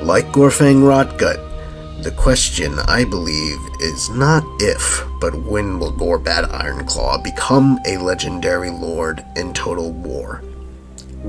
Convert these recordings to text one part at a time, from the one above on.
Like Gorfang Rotgut, the question, I believe, is not if, but when will GORBAD Ironclaw become a legendary lord in Total War?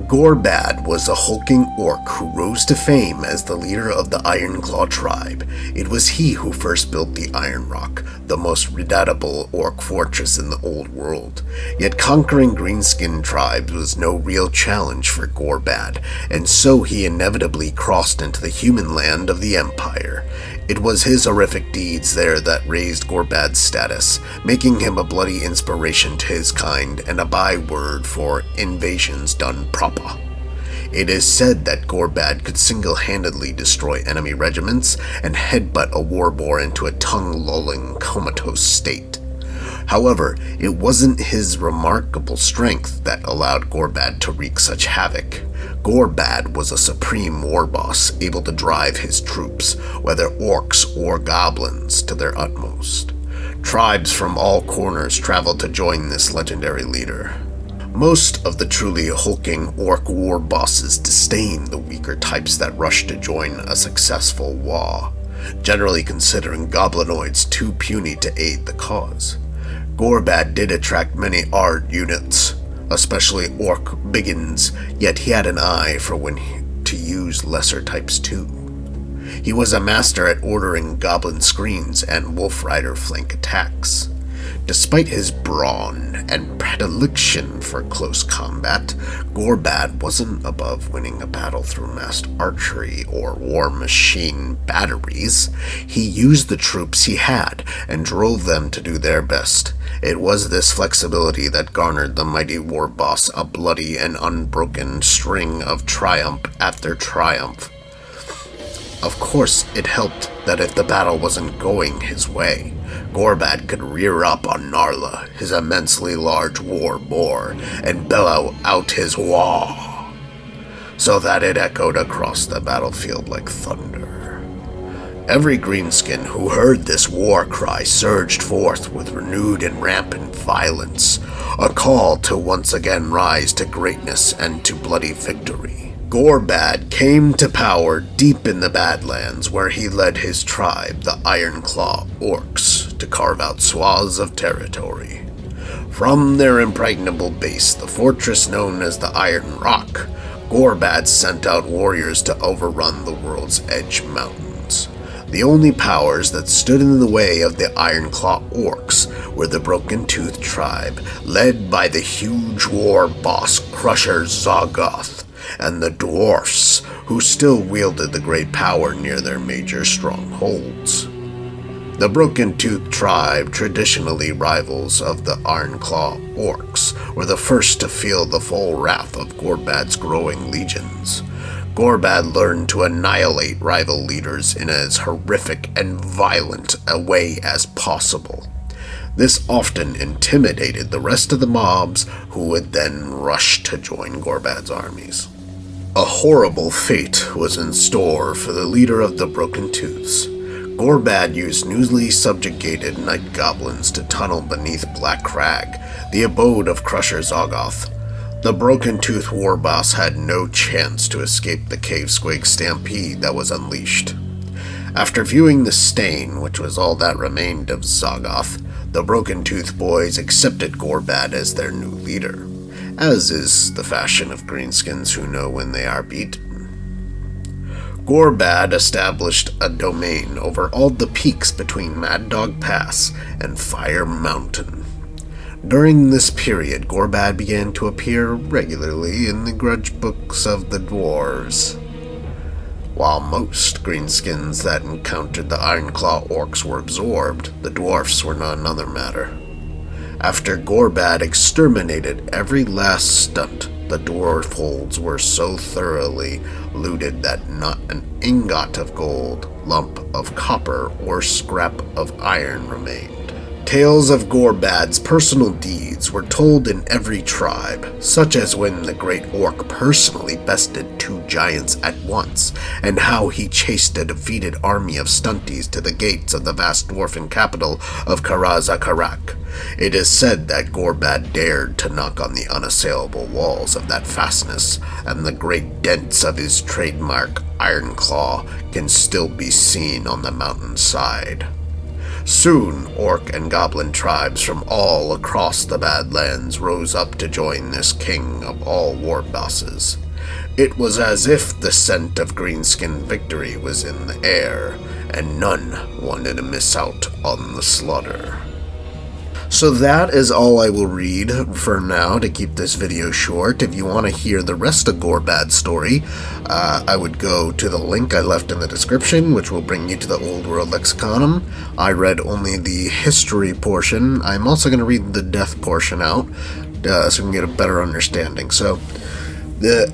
GORBAD was a hulking orc who rose to fame as the leader of the Ironclaw tribe. It was he who first built the Iron Rock, the most redoubtable orc fortress in the old world. Yet conquering greenskin tribes was no real challenge for GORBAD, and so he inevitably crossed into the human land of the Empire. It was his horrific deeds there that raised GORBAD's status, making him a bloody inspiration to his kind and a byword for invasions done proper. It is said that GORBAD could single-handedly destroy enemy regiments and headbutt a warboar into a tongue-lolling, comatose state. However, it wasn't his remarkable strength that allowed GORBAD to wreak such havoc. GORBAD was a supreme war boss, able to drive his troops, whether orcs or goblins, to their utmost. Tribes from all corners traveled to join this legendary leader. Most of the truly hulking orc war bosses disdain the weaker types that rush to join a successful war, generally considering goblinoids too puny to aid the cause. GORBAD did attract many Ard units, especially orc biggins, yet he had an eye for when to use lesser types too. He was a master at ordering goblin screens and wolf rider flank attacks. Despite his brawn and predilection for close combat, GORBAD wasn't above winning a battle through massed archery or war machine batteries. He used the troops he had and drove them to do their best. It was this flexibility that garnered the mighty war boss a bloody and unbroken string of triumph after triumph. Of course, it helped that if the battle wasn't going his way, GORBAD could rear up on Narla, his immensely large war boar, and bellow out his wah, so that it echoed across the battlefield like thunder. Every greenskin who heard this war cry surged forth with renewed and rampant violence, a call to once again rise to greatness and to bloody victory. GORBAD came to power deep in the Badlands, where he led his tribe, the Ironclaw Orcs, to carve out swaths of territory. From their impregnable base, the fortress known as the Iron Rock, GORBAD sent out warriors to overrun the world's edge mountains. The only powers that stood in the way of the Ironclaw Orcs were the Broken Tooth tribe, led by the huge war boss Crusher Zoggoth, and the dwarfs, who still wielded the great power near their major strongholds. The Broken Tooth tribe, traditionally rivals of the Ironclaw Orcs, were the first to feel the full wrath of GORBAD's growing legions. GORBAD learned to annihilate rival leaders in as horrific and violent a way as possible. This often intimidated the rest of the mobs, who would then rush to join GORBAD's armies. A horrible fate was in store for the leader of the Broken Tooths. GORBAD used newly subjugated night goblins to tunnel beneath Black Crag, the abode of Crusher Zoggoth. The Broken Tooth war boss had no chance to escape the cave Squig stampede that was unleashed. After viewing the stain, which was all that remained of Zoggoth, the Broken Tooth boys accepted GORBAD as their new leader, as is the fashion of greenskins who know when they are beaten. GORBAD established a domain over all the peaks between Mad Dog Pass and Fire Mountain. During this period, GORBAD began to appear regularly in the grudge books of the dwarves. While most greenskins that encountered the Ironclaw Orcs were absorbed, the dwarfs were not another matter. After GORBAD exterminated every last stunt, the dwarf holds were so thoroughly looted that not an ingot of gold, lump of copper, or scrap of iron remained. Tales of GORBAD's personal deeds were told in every tribe, such as when the Great Orc personally bested 2 giants at once, and how he chased a defeated army of stunties to the gates of the vast dwarven capital of Karazakarak. It is said that GORBAD dared to knock on the unassailable walls of that fastness, and the great dents of his trademark Ironclaw can still be seen on the mountainside. Soon, Orc and Goblin tribes from all across the Badlands rose up to join this king of all war bosses. It was as if the scent of greenskin victory was in the air, and none wanted to miss out on the slaughter. So that is all I will read for now to keep this video short. If you want to hear the rest of GORBAD's story, I would go to the link I left in the description, which will bring you to the Old World Lexiconum. I read only the history portion. I'm also going to read the death portion out, so we can get a better understanding. So,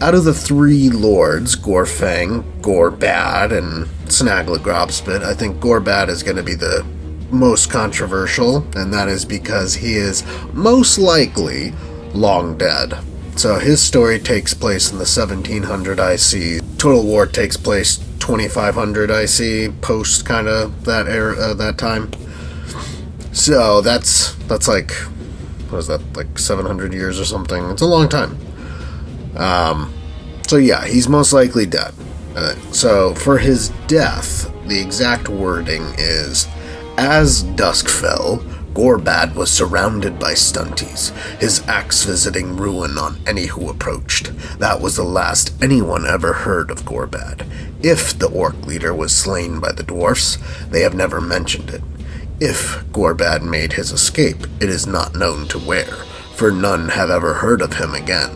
out of the 3 lords, Gorfang, GORBAD, and Snaglegrobspit, I think GORBAD is going to be the most controversial, and that is because he is most likely long dead. So his story takes place in the 1700 IC. Total War takes place 2500 IC, post kind of that era, that time. So that's like, what is that, like 700 years or something? It's a long time. So yeah, he's most likely dead. So for his death, the exact wording is, as dusk fell, GORBAD was surrounded by stunties, his axe visiting ruin on any who approached. That was the last anyone ever heard of GORBAD. If the orc leader was slain by the dwarfs, they have never mentioned it. If GORBAD made his escape, it is not known to where, for none have ever heard of him again.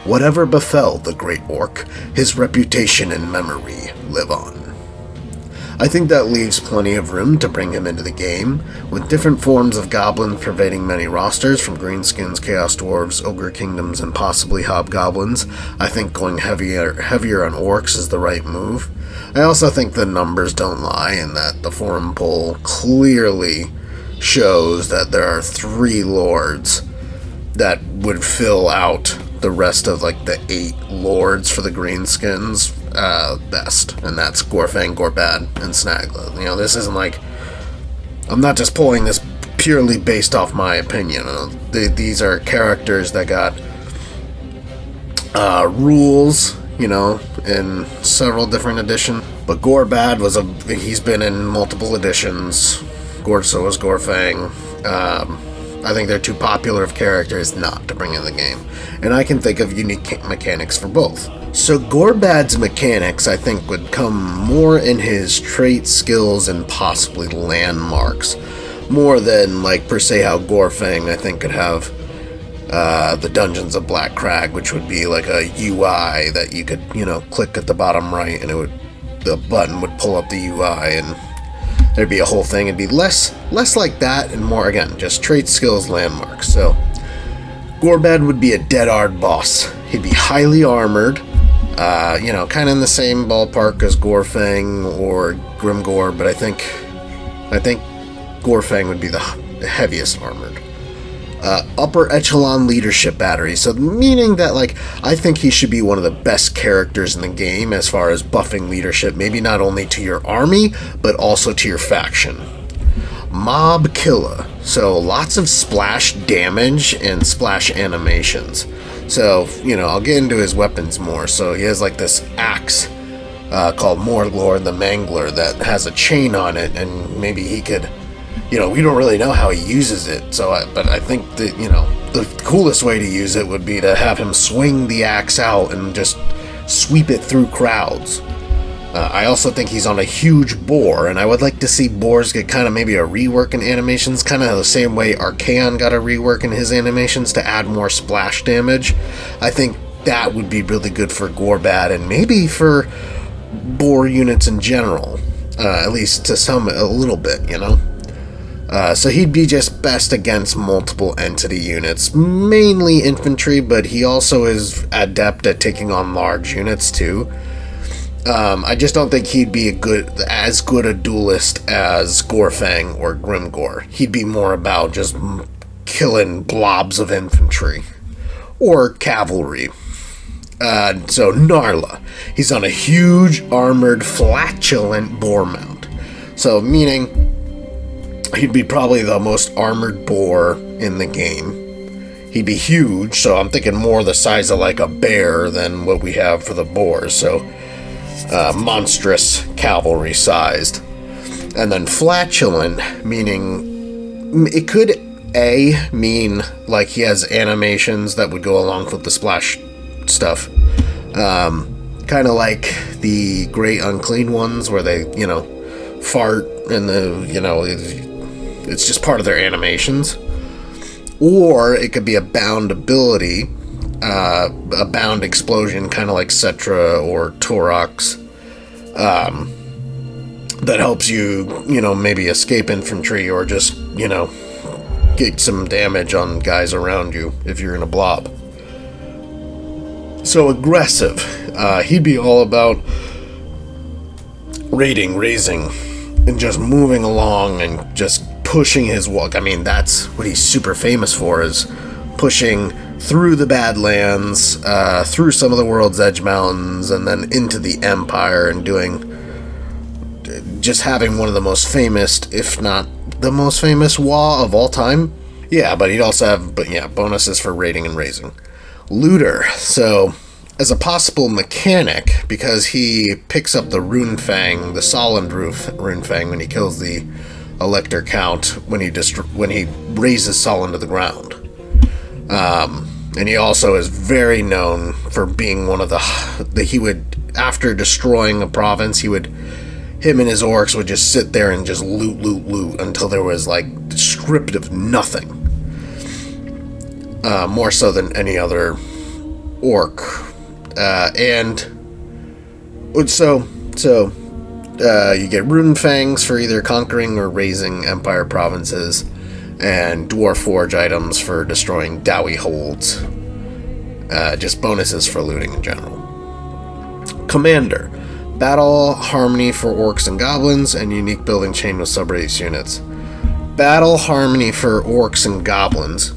Whatever befell the great orc, his reputation and memory live on. I think that leaves plenty of room to bring him into the game, with different forms of goblins pervading many rosters, from greenskins, chaos dwarves, ogre kingdoms, and possibly hobgoblins. I think going heavier on orcs is the right move. I also think the numbers don't lie, and that the forum poll clearly shows that there are 3 lords that would fill out the rest of like the 8 lords for the greenskins best, and that's Gorfang, GORBAD, and Snagla. You know, this isn't like, I'm not just pulling this purely based off my opinion. These are characters that got rules, you know, in several different editions. But GORBAD he's been in multiple editions. So was Gorfang. I think they're too popular of characters not to bring in the game, and I can think of unique mechanics for both. So GORBAD's mechanics, I think, would come more in his trait, skills, and possibly landmarks, more than, like, per se how Gorfang, I think, could have the Dungeons of Black Crag, which would be like a UI that you could, you know, click at the bottom right, and the button would pull up the UI, and there'd be a whole thing. It'd be less like that and more, again, just trait, skills, landmarks. So GORBAD would be a dead-hard boss. He'd be highly armored, you know, kind of in the same ballpark as Gorfang or Grimgor, but I think Gorfang would be the heaviest armored. Upper echelon leadership battery, so meaning that, like, I think he should be one of the best characters in the game as far as buffing leadership, maybe not only to your army, but also to your faction. Mob Killer, so lots of splash damage and splash animations. So, you know, I'll get into his weapons more. So he has like this axe called Morglor the Mangler that has a chain on it, and maybe he could, you know, we don't really know how he uses it, but I think that, you know, the coolest way to use it would be to have him swing the axe out and just sweep it through crowds. I also think he's on a huge boar, and I would like to see boars get kind of maybe a rework in animations, kind of the same way Archaon got a rework in his animations to add more splash damage. I think that would be really good for GORBAD, and maybe for boar units in general, at least to a little bit, you know? So he'd be just best against multiple entity units, mainly infantry, but he also is adept at taking on large units too. I just don't think he'd be as good a duelist as Gorfang or Grimgor. He'd be more about just killing blobs of infantry or cavalry. So Gnarla, he's on a huge armored flatulent boar mount. So meaning he'd be probably the most armored boar in the game. He'd be huge, so I'm thinking more the size of like a bear than what we have for the boars. So monstrous cavalry sized. And then flatulent, meaning it could mean like he has animations that would go along with the splash stuff. Kind of like the great unclean ones where they, fart and it's just part of their animations. Or it could be a bound ability, a bound explosion, kind of like Cetra or Torox, that helps you, maybe escape infantry or just, get some damage on guys around you if you're in a blob. So aggressive. He'd be all about raiding, raising, and just moving along and just pushing his walk. I mean, that's what he's super famous for, is pushing through the Badlands, through some of the World's Edge Mountains, and then into the Empire, and just having one of the most famous, if not the most famous WoW of all time. Yeah, but he'd also have, bonuses for raiding and raising. Looter. So, as a possible mechanic, because he picks up the Runefang, the Solid Runefang, when he kills the Elector Count, when he raises Solid to the ground. And he also is very known for being one of he would, after destroying a province, him and his orcs would just sit there and just loot until there was like stripped of nothing. More so than any other orc. And so you get Rune Fangs for either conquering or raising Empire provinces, and Dwarf Forge items for destroying Dowie holds. Just bonuses for looting in general. Commander. Battle Harmony for Orcs and Goblins, and unique building chain with subrace units. Battle Harmony for Orcs and Goblins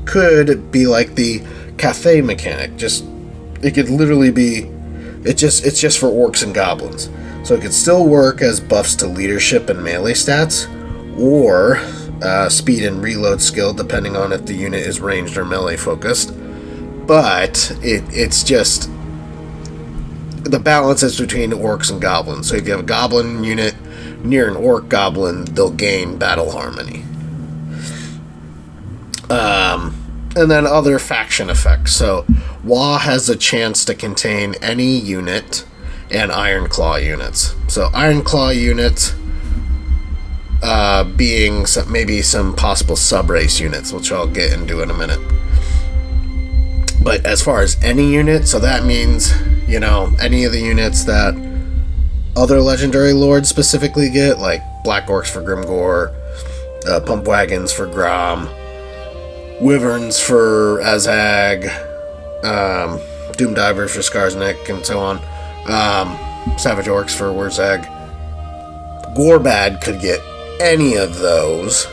could be like the Cathay mechanic. It could literally be, it's just for Orcs and Goblins. So it could still work as buffs to leadership and melee stats, or speed and reload skill, depending on if the unit is ranged or melee focused. But it's just the balance is between Orcs and Goblins. So if you have a Goblin unit near an Orc Goblin, they'll gain Battle Harmony. And then other faction effects. So WoW has a chance to contain any unit and Ironclaw units. So Ironclaw units being maybe some possible subrace units, which I'll get into in a minute. But as far as any unit, so that means, any of the units that other legendary lords specifically get, like Black Orcs for Grimgor, Pump Wagons for Grom, Wyverns for Azhag, Doom Divers for Skarsnik, and so on, Savage Orcs for Wurzag. GORBAD could get any of those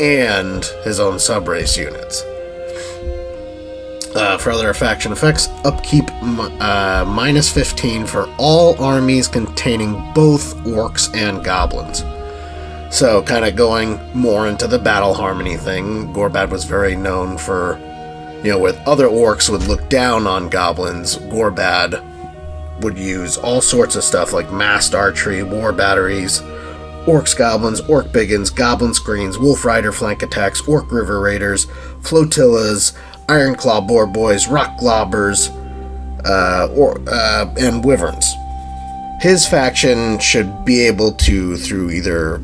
and his own subrace units. For other faction effects, upkeep minus 15 for all armies containing both orcs and goblins. So, kind of going more into the battle harmony thing, GORBAD was very known for, with other orcs would look down on goblins, GORBAD would use all sorts of stuff like massed archery, war batteries, orcs, goblins, orc biggins, goblin screens, wolf rider flank attacks, orc river raiders, flotillas, Ironclaw boar boys, rock globbers, and wyverns. His faction should be able to, through either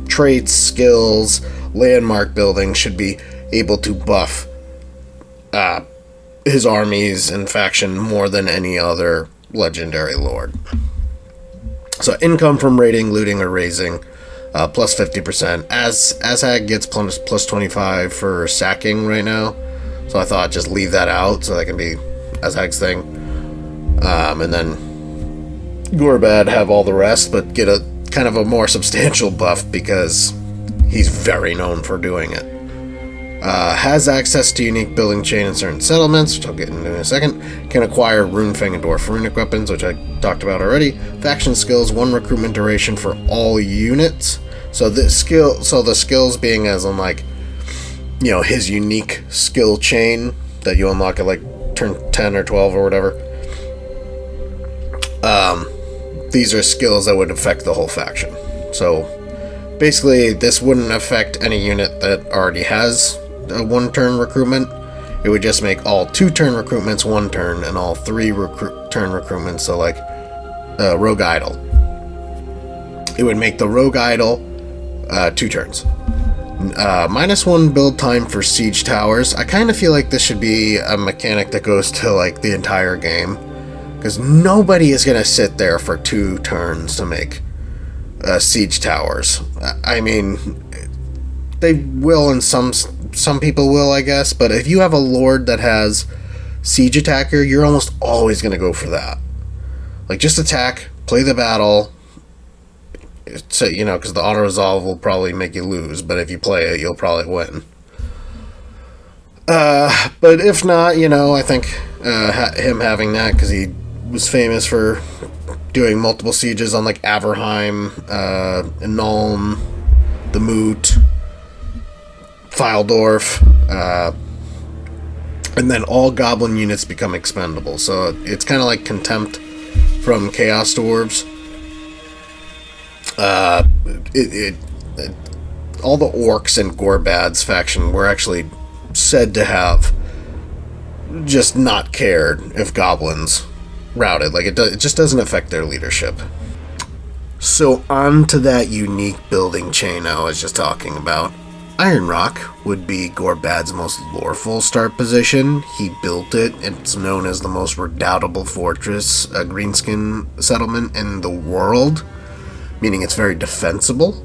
traits, skills, landmark building, should be able to buff his armies and faction more than any other legendary lord. So income from raiding, looting, or raising, plus 50%. Azhag gets plus 25 for sacking right now. So I thought just leave that out so that can be Azhag's thing. And then GORBAD have all the rest, but get a kind of a more substantial buff because he's very known for doing it. Has access to unique building chain in certain settlements, which I'll get into in a second. Can acquire Runefang and Dwarf runic weapons, which I talked about already. Faction skills, 1 recruitment duration for all units. So the skills being as in like, you know, his unique skill chain that you unlock at like turn 10 or 12 or whatever. These are skills that would affect the whole faction. So basically, this wouldn't affect any unit that already has a 1-turn recruitment. It would just make all 2-turn recruitments 1 turn and all 3-turn recruitments, so like Rogue Idol. It would make the Rogue Idol 2 turns. -1 build time for siege towers. I kind of feel like this should be a mechanic that goes to like the entire game, because nobody is going to sit there for 2 turns to make siege towers. I mean, they will, and some people will, I guess, but if you have a lord that has siege attacker, you're almost always going to go for that. Like, just attack, play the battle, so, you know, because the auto resolve will probably make you lose, but if you play it, you'll probably win. But if not, you know, I think him having that, because he was famous for doing multiple sieges on like Averheim, Nuln, the Moot, Fyldorf, and then all goblin units become expendable. So it's kind of like Contempt from Chaos Dwarves. All the Orcs in GORBAD's faction were actually said to have just not cared if goblins routed. Like, it just doesn't affect their leadership. So on to that unique building chain I was just talking about. Iron Rock would be GORBAD's most loreful start position. He built it. It's known as the most redoubtable fortress, a greenskin settlement in the world, meaning it's very defensible.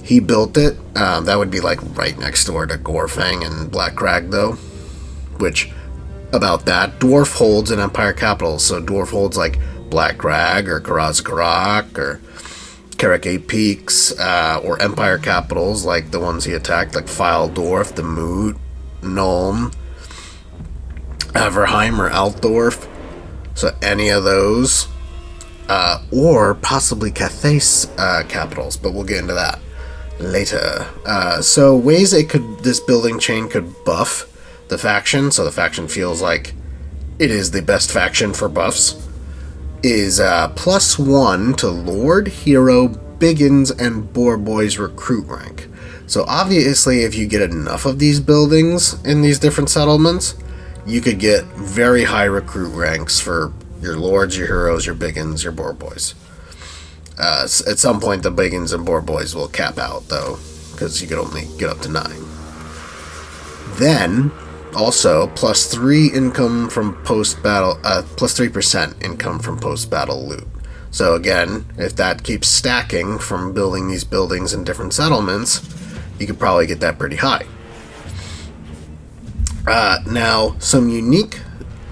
He built it. That would be like right next door to Gorfang and Black Crag, though. Which, about that, Dwarf holds an Empire capital. So Dwarf holds like Black Crag or Karazkarak or Carrick 8 Peaks, or Empire capitals like the ones he attacked, like Fyldorf, the Moot, Nuln, Averheim, or Altdorf. So any of those. Or possibly Cathay's capitals, but we'll get into that later. So ways this building chain could buff the faction, so the faction feels like it is the best faction for buffs, is +1 to Lord, Hero, Biggins, and Boar Boy's recruit rank. So obviously, if you get enough of these buildings in these different settlements, you could get very high recruit ranks for your Lords, your Heroes, your Biggins, your Boar Boys. At some point, the Biggins and Boar Boys will cap out, though, because you could only get up to 9. Then, also, +3 income from post-battle, +3% income from post-battle loot. So again, if that keeps stacking from building these buildings in different settlements, you could probably get that pretty high. Now, some unique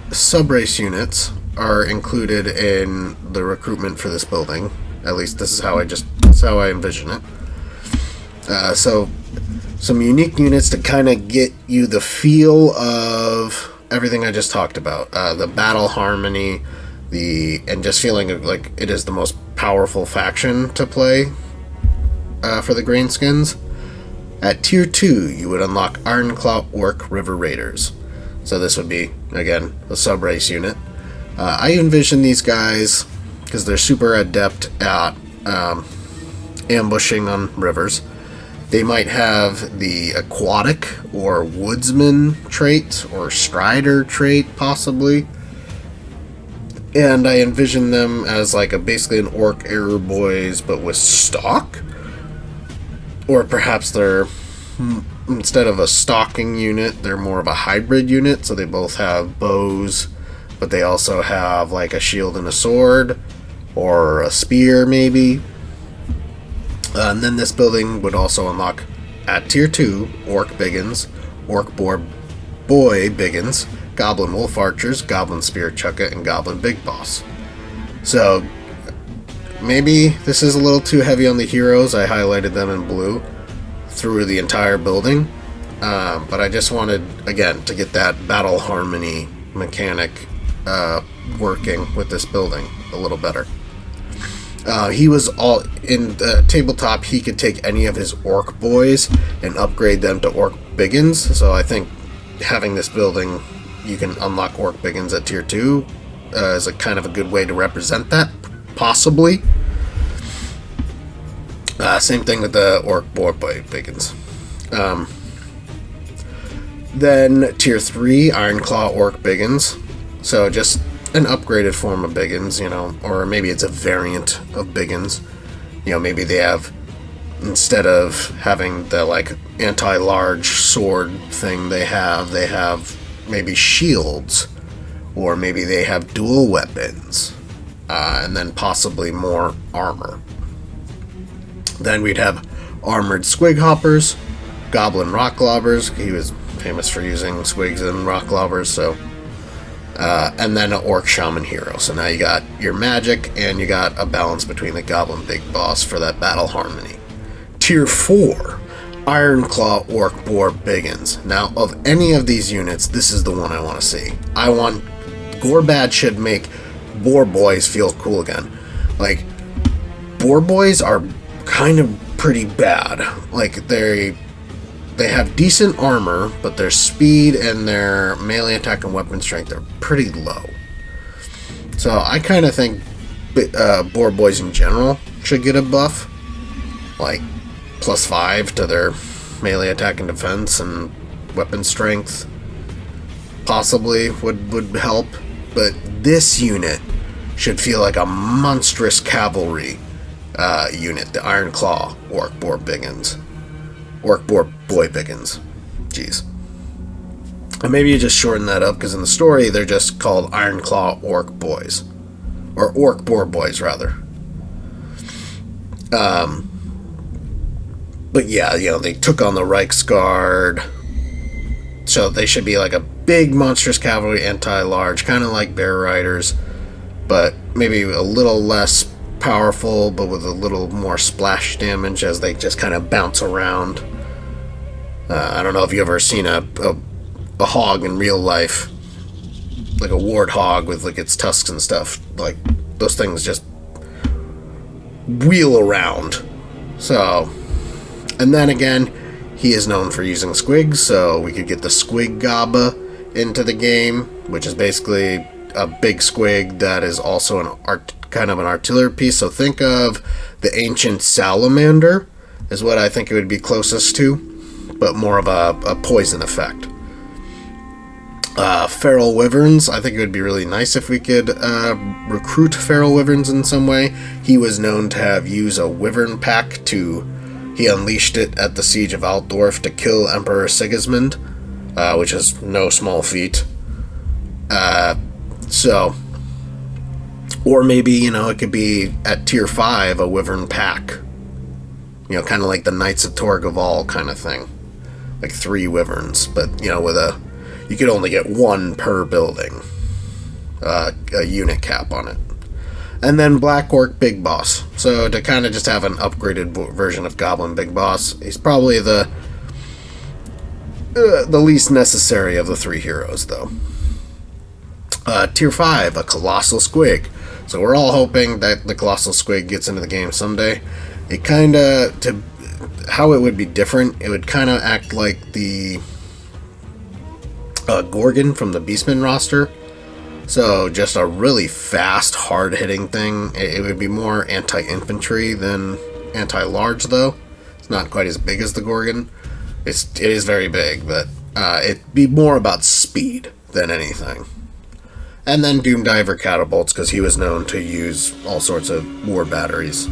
subrace units are included in the recruitment for this building. At least this is that's how I envision it. So some unique units to kind of get you the feel of everything I just talked about. The battle harmony, and just feeling like it is the most powerful faction to play for the Greenskins. At Tier 2, you would unlock Ironclaw Orc River Raiders. So this would be, again, a subrace unit. I envision these guys, because they're super adept at ambushing on rivers, they might have the aquatic or woodsman trait or strider trait, possibly. And I envision them as like basically an orc error boys, but with stock. Or perhaps they're, instead of a stalking unit, they're more of a hybrid unit, so they both have bows, but they also have like a shield and a sword, or a spear maybe. And then this building would also unlock, at Tier 2, Orc Biggins, Orc Boar Boy Biggins, Goblin Wolf Archers, Goblin Spear Chukka, and Goblin Big Boss. So, maybe this is a little too heavy on the heroes. I highlighted them in blue through the entire building. But I just wanted, again, to get that battle harmony mechanic working with this building a little better. He was all in the tabletop. He could take any of his orc boys and upgrade them to orc biggins. So I think having this building, you can unlock orc biggins at tier 2 is a kind of a good way to represent that, possibly. Same thing with the orc boy biggins. Then tier 3, Ironclaw orc biggins. So just an upgraded form of biggins, or maybe it's a variant of biggins. Maybe they have, instead of having the like anti-large sword thing they have maybe shields, or maybe they have dual weapons, and then possibly more armor. Then we'd have armored squig hoppers, goblin rock lobbers. He was famous for using squigs and rock lobbers, so and then an orc shaman hero. So now you got your magic, and you got a balance between the goblin big boss for that battle harmony. Tier 4, Ironclaw orc boar biggins. Now, of any of these units, this is the one I want to see. GORBAD should make boar boys feel cool again. Like, boar boys are kind of pretty bad. Like, they have decent armor, but their speed and their melee attack and weapon strength are pretty low. So I kind of think boar boys in general should get a buff, like +5 to their melee attack and defense and weapon strength. Possibly would help, but this unit should feel like a monstrous cavalry unit, the Ironclaw orc boar biggins. Orc boar boy biggins. Jeez. And maybe you just shorten that up, because in the story they're just called Ironclaw orc boys. Or orc boar boys, rather. But yeah, they took on the Reiksguard. So they should be like a big monstrous cavalry, anti-large, kind of like bear riders, but maybe a little less powerful, but with a little more splash damage as they just kind of bounce around. I don't know if you've ever seen a hog in real life, like a warthog with like its tusks and stuff. Like, those things just wheel around. So, and then again, he is known for using squigs, so we could get the Squig Gaba into the game, which is basically a big squig that is also kind of an artillery piece. So think of the ancient salamander is what I think it would be closest to, but more of a poison effect. Feral wyverns, I think it would be really nice if we could recruit feral wyverns in some way. He was known to have used a wyvern pack he unleashed it at the siege of Altdorf to kill Emperor Sigismund, which is no small feat. Or maybe, it could be at tier 5, a wyvern pack. Kind of like the Knights of Torgaval kind of thing. Like 3 wyverns, but, you could only get 1 per building. A unit cap on it. And then Black Orc Big Boss. So to kind of just have an upgraded version of Goblin Big Boss, he's probably the least necessary of the 3 heroes, though. Tier 5, a Colossal Squig. So we're all hoping that the Colossal Squig gets into the game someday. It kind of, how it would be different, it would kind of act like the Gorgon from the Beastman roster. So just a really fast, hard-hitting thing. It would be more anti-infantry than anti-large, though. It's not quite as big as the Gorgon. It is very big, but it'd be more about speed than anything. And then Doomdiver catapults, because he was known to use all sorts of war batteries.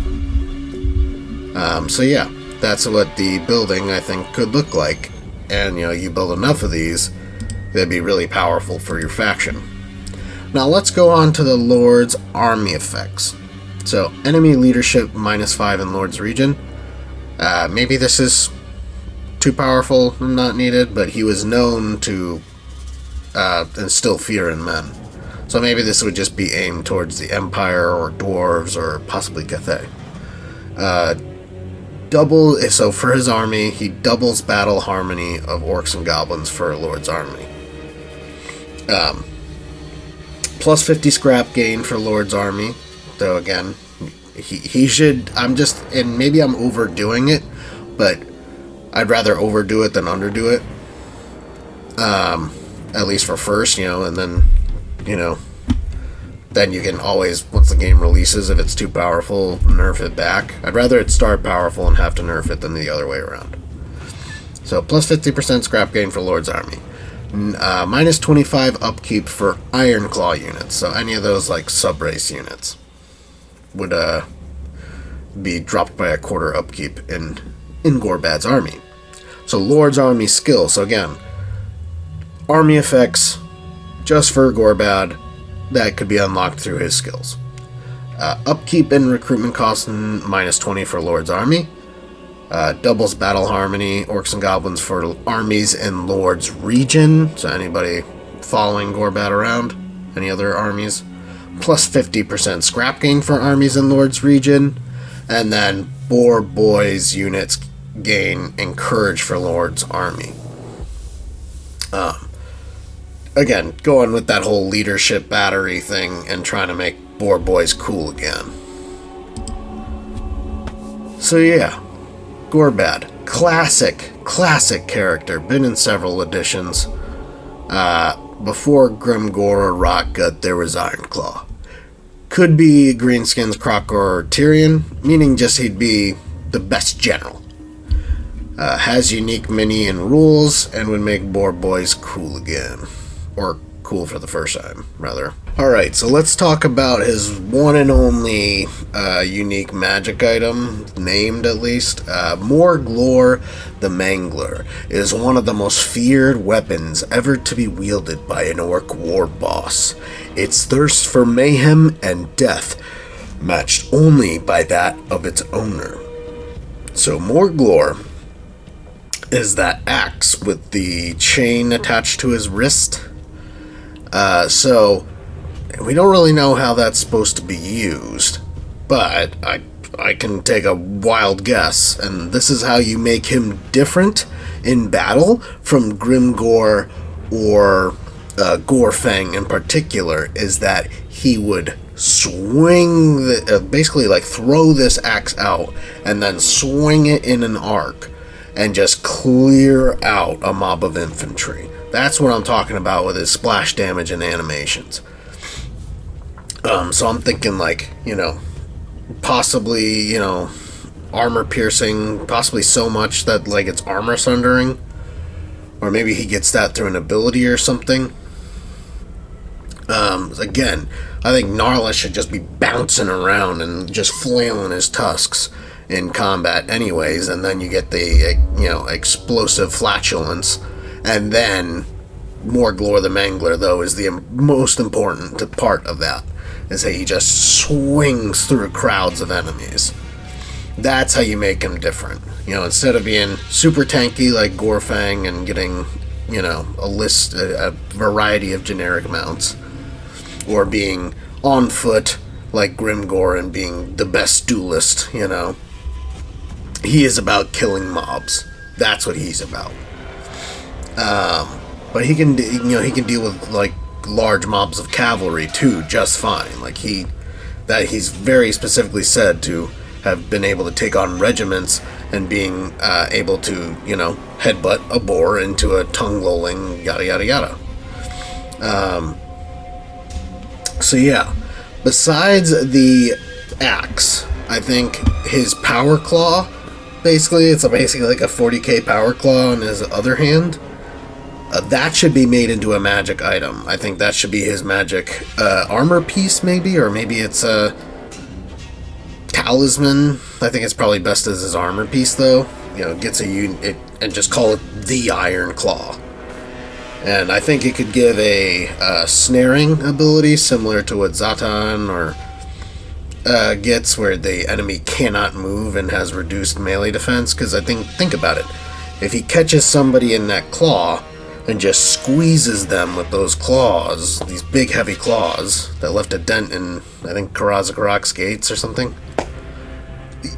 So yeah, that's what the building, I think, could look like. And, you build enough of these, they'd be really powerful for your faction. Now let's go on to the Lord's army effects. So, enemy leadership -5 in Lord's region. Maybe this is too powerful and not needed, but he was known to instill fear in men. So maybe this would just be aimed towards the Empire or Dwarves or possibly Cathay. So for his army, he doubles battle harmony of Orcs and Goblins for Lord's army. Plus 50 scrap gain for Lord's army. Though again, he should, and maybe I'm overdoing it, but I'd rather overdo it than underdo it. At least for first, and then, then you can always, once the game releases, if it's too powerful, nerf it back. I'd rather it start powerful and have to nerf it than the other way around. So, plus 50% scrap gain for Lord's army. Minus 25 upkeep for Ironclaw units. So, any of those, like, sub-race units would be dropped by a quarter upkeep in GORBAD's army. So, Lord's army skill. So, again, army effects just for GORBAD that could be unlocked through his skills. Upkeep and recruitment cost minus 20 for Lord's army. Doubles battle harmony, Orcs and Goblins for armies in Lord's region. So anybody following GORBAD around, any other armies. Plus 50% scrap gain for armies in Lord's region. And then Boar Boys units gain encourage for Lord's army. Again, going with that whole leadership battery thing and trying to make Boar Boys cool again. So yeah, GORBAD, classic character, been in several editions. Before Grimgor or Rotgut, there was Ironclaw. Could be Greenskins, Krokor, or Tyrion, meaning just he'd be the best general. Has unique mini and rules, and would make Boar Boys cool again. Or cool for the first time, rather. Alright, so let's talk about his one and only unique magic item, named at least. Morglor the Mangler is one of the most feared weapons ever to be wielded by an orc war boss. Its thirst for mayhem and death, matched only by that of its owner. So Morglor is that axe with the chain attached to his wrist. So we don't really know how that's supposed to be used, but I can take a wild guess, and this is how you make him different in battle from Grimgor or Gorfang in particular, is that he would swing, basically like throw this axe out and then swing it in an arc and just clear out a mob of infantry. That's what I'm talking about with his splash damage and animations. So I'm thinking like, possibly, armor piercing, possibly so much that like it's armor sundering. Or maybe he gets that through an ability or something. Again, I think Gnarla should just be bouncing around and just flailing his tusks in combat anyways, and then you get the, explosive flatulence. And then Morglor the Mangler, though, is the most important part of that, is that he just swings through crowds of enemies. That's how you make him different. Instead of being super tanky like Gorfang and getting, a variety of generic mounts, or being on foot like Grimgor and being the best duelist, he is about killing mobs. That's what he's about. But he can deal with like large mobs of cavalry too, just fine. Like he's very specifically said to have been able to take on regiments and being able to, headbutt a boar into a tongue-lolling yada yada yada. So yeah, besides the axe, I think his power claw, basically like a 40k power claw on his other hand. That should be made into a magic item. I think that should be his magic armor piece, maybe, or maybe it's a talisman. I think it's probably best as his armor piece, though. Gets a unit and just call it the Ironclaw. And I think it could give a snaring ability similar to what Zatan or gets, where the enemy cannot move and has reduced melee defense. Because think about it, if he catches somebody in that claw, and just squeezes them with those claws, these big heavy claws that left a dent in, I think, Karazakarak's gates or something.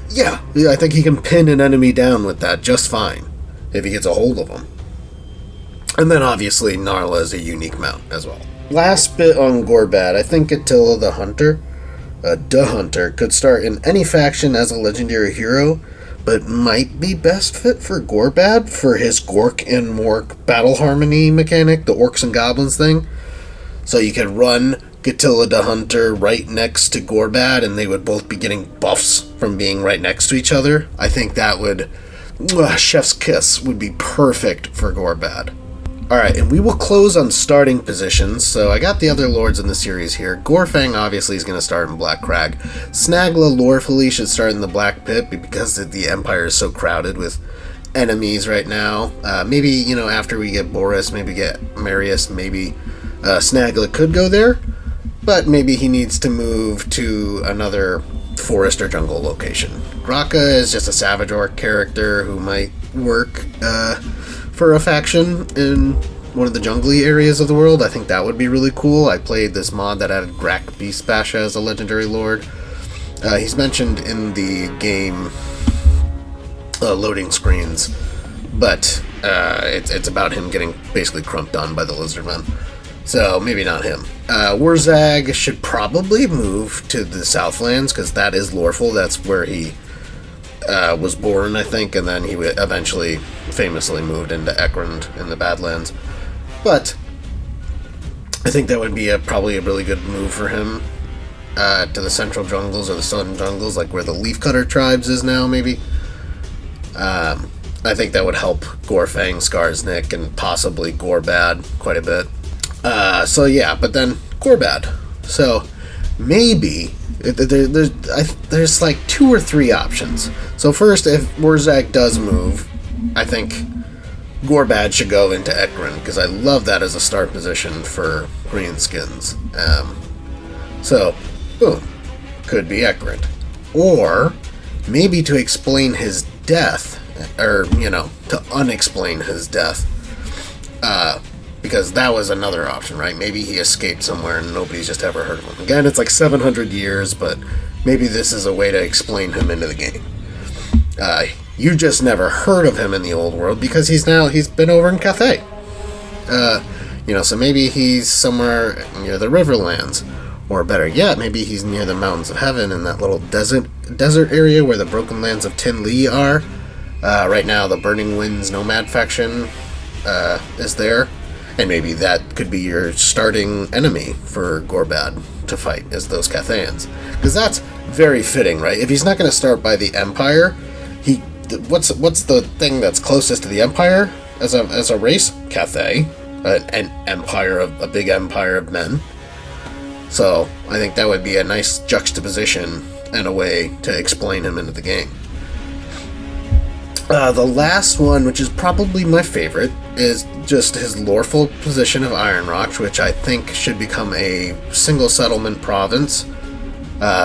Yeah, I think he can pin an enemy down with that just fine, if he gets a hold of them. And then obviously Gnarla is a unique mount as well. Last bit on GORBAD, I think Gtilla the Hunter, could start in any faction as a legendary hero, but might be best fit for GORBAD for his Gork and Mork battle harmony mechanic, the Orcs and Goblins thing. So you could run Gtilla the Hunter right next to GORBAD, and they would both be getting buffs from being right next to each other. I think that would, chef's kiss, would be perfect for GORBAD. Alright, and we will close on starting positions. So I got the other lords in the series here. Gorfang obviously is going to start in Black Crag. Snagla lorefully should start in the Black Pit because the Empire is so crowded with enemies right now. Maybe, after we get Boris, maybe get Marius, maybe Snagla could go there. But maybe he needs to move to another forest or jungle location. Graka is just a Savage Orc character who might work for a faction in one of the jungly areas of the world. I think that would be really cool. I played this mod that added Grak Beastbasha as a legendary lord. He's mentioned in the game loading screens, but it's about him getting basically crumped on by the Lizardmen. So maybe not him. Wurzag should probably move to the Southlands because that is loreful. That's where he was born, I think, and then he eventually famously moved into Ekrund in the Badlands. But I think that would be probably a really good move for him to the central jungles or the southern jungles, like where the Leafcutter tribes is now, maybe. I think that would help Gorfang, Skarsnik, and possibly GORBAD quite a bit. So yeah, but then GORBAD. So maybe there's like 2 or 3 options. So first, if Wurzag does move, I think GORBAD should go into Ekrund, because I love that as a start position for greenskins. So, boom, could be Ekrund. Or, maybe to explain his death, or, to unexplain his death, because that was another option, right? Maybe he escaped somewhere and nobody's just ever heard of him. Again, it's like 700 years, but maybe this is a way to explain him into the game. You just never heard of him in the old world because he's been over in Cathay. So maybe he's somewhere near the Riverlands. Or better yet, maybe he's near the Mountains of Heaven in that little desert area where the Broken Lands of Tin Lee are. Right now, the Burning Winds Nomad faction is there. And maybe that could be your starting enemy for GORBAD to fight, is those Cathayans. Because that's very fitting, right? If he's not going to start by the Empire, what's the thing that's closest to the Empire as a race? Cathay, an empire, a big empire of men. So I think that would be a nice juxtaposition and a way to explain him into the game. The last one, which is probably my favorite, is just his loreful position of Iron Rock, which I think should become a single settlement province.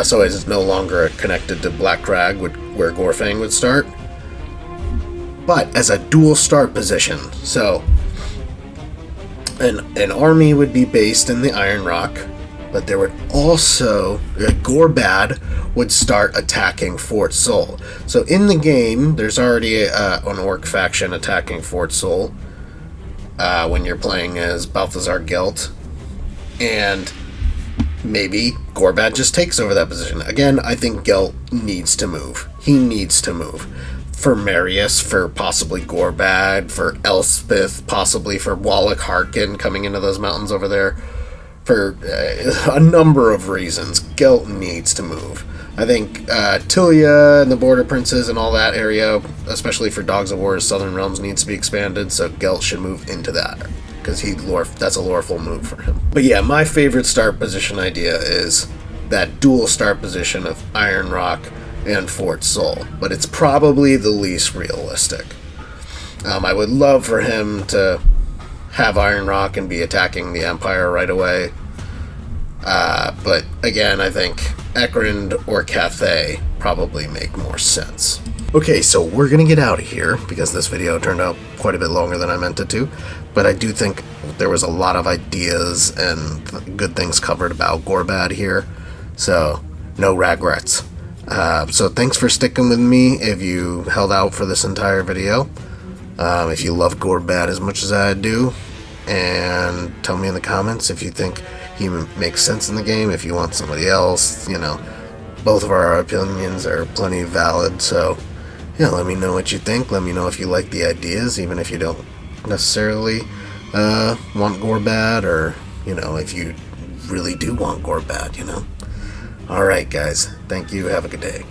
So it is no longer connected to Black Crag, where Gorfang would start. But as a dual start position. So an army would be based in the Iron Rock, but there would also, GORBAD would start attacking Fort Sol. So in the game, there's already an Orc faction attacking Fort Sol when you're playing as Balthazar Gelt. And maybe GORBAD just takes over that position. Again, I think Gelt needs to move. He needs to move. For Marius, for possibly GORBAD, for Elspeth, possibly for Wallach Harkin coming into those mountains over there. For a number of reasons, Gelt needs to move. I think Tilia and the Border Princes and all that area, especially for Dogs of War's Southern Realms, needs to be expanded, so Gelt should move into that, because that's a loreful move for him. But yeah, my favorite start position idea is that dual start position of Iron Rock and Fort Sol, but it's probably the least realistic. I would love for him to have Iron Rock and be attacking the Empire right away. But again, I think Ekrund or Cathay probably make more sense. Okay, so we're gonna get out of here because this video turned out quite a bit longer than I meant it to, but I do think there was a lot of ideas and good things covered about GORBAD here, so no regrets. So thanks for sticking with me if you held out for this entire video. If you love GORBAD as much as I do, and tell me in the comments if you think he makes sense in the game, if you want somebody else, you know, both of our opinions are plenty valid, so yeah, let me know what you think. Let me know if you like the ideas, even if you don't necessarily want GORBAD, or, you know, if you really do want GORBAD, you know. Alright guys, thank you, have a good day.